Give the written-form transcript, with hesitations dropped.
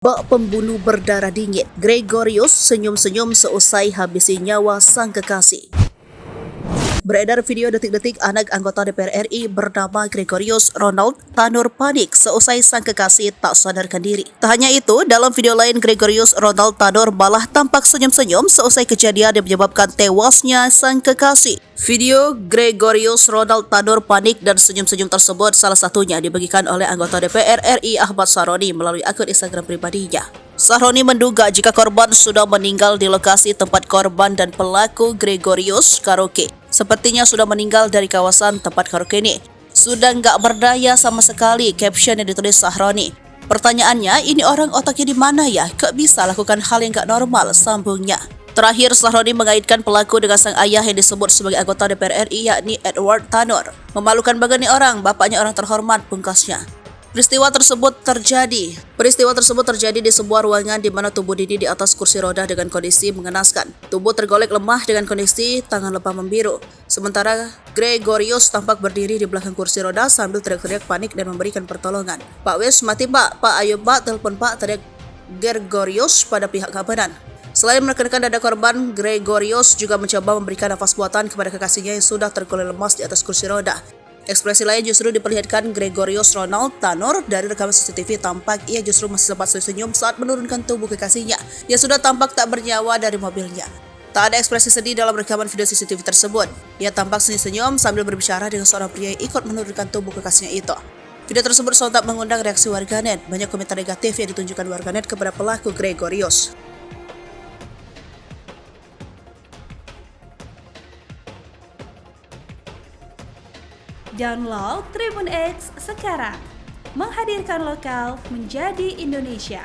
Bak pembunuh berdarah dingin, Gregorius senyum-senyum seusai habisi nyawa sang kekasih. Beredar video detik-detik anak anggota DPR RI bernama Gregorius Ronald Tanur panik seusai sang kekasih tak sadarkan diri. Tak hanya itu, dalam video lain Gregorius Ronald Tanur malah tampak senyum-senyum seusai kejadian yang menyebabkan tewasnya sang kekasih. Video Gregorius Ronald Tanur panik dan senyum-senyum tersebut salah satunya dibagikan oleh anggota DPR RI Ahmad Saroni melalui akun Instagram pribadinya. Saroni menduga jika korban sudah meninggal di lokasi tempat korban dan pelaku Gregorius karaoke sepertinya sudah meninggal dari kawasan tempat karaoke ini. Sudah nggak berdaya sama sekali, caption yang ditulis Saroni. Pertanyaannya, ini orang otaknya di mana ya? Kok bisa lakukan hal yang nggak normal, sambungnya. Terakhir, Saroni mengaitkan pelaku dengan sang ayah yang disebut sebagai anggota DPR RI yakni Edward Tanur. Memalukan banget nih orang, bapaknya orang terhormat, pungkasnya. Peristiwa tersebut terjadi di sebuah ruangan di mana tubuh Didi di atas kursi roda dengan kondisi mengenaskan. Tubuh tergolek lemah dengan kondisi tangan lebam membiru. Sementara Gregorius tampak berdiri di belakang kursi roda sambil teriak-teriak panik dan memberikan pertolongan. "Pak Wes, mati Pak, ayo Pak, telepon Pak," teriak Gregorius pada pihak keamanan. Selain menekankan dada korban, Gregorius juga mencoba memberikan nafas buatan kepada kekasihnya yang sudah tergolek lemas di atas kursi roda. Ekspresi lain justru diperlihatkan Gregorius Ronald Tanur. Dari rekaman CCTV tampak ia justru masih sempat senyum saat menurunkan tubuh kekasihnya yang sudah tampak tak bernyawa dari mobilnya. Tak ada ekspresi sedih dalam rekaman video CCTV tersebut. Ia tampak senyum sambil berbicara dengan seorang pria yang ikut menurunkan tubuh kekasihnya itu. Video tersebut sontak mengundang reaksi warganet. Banyak komentar negatif yang ditunjukkan warganet kepada pelaku Gregorius. Download Tribun X sekarang, menghadirkan lokal menjadi Indonesia.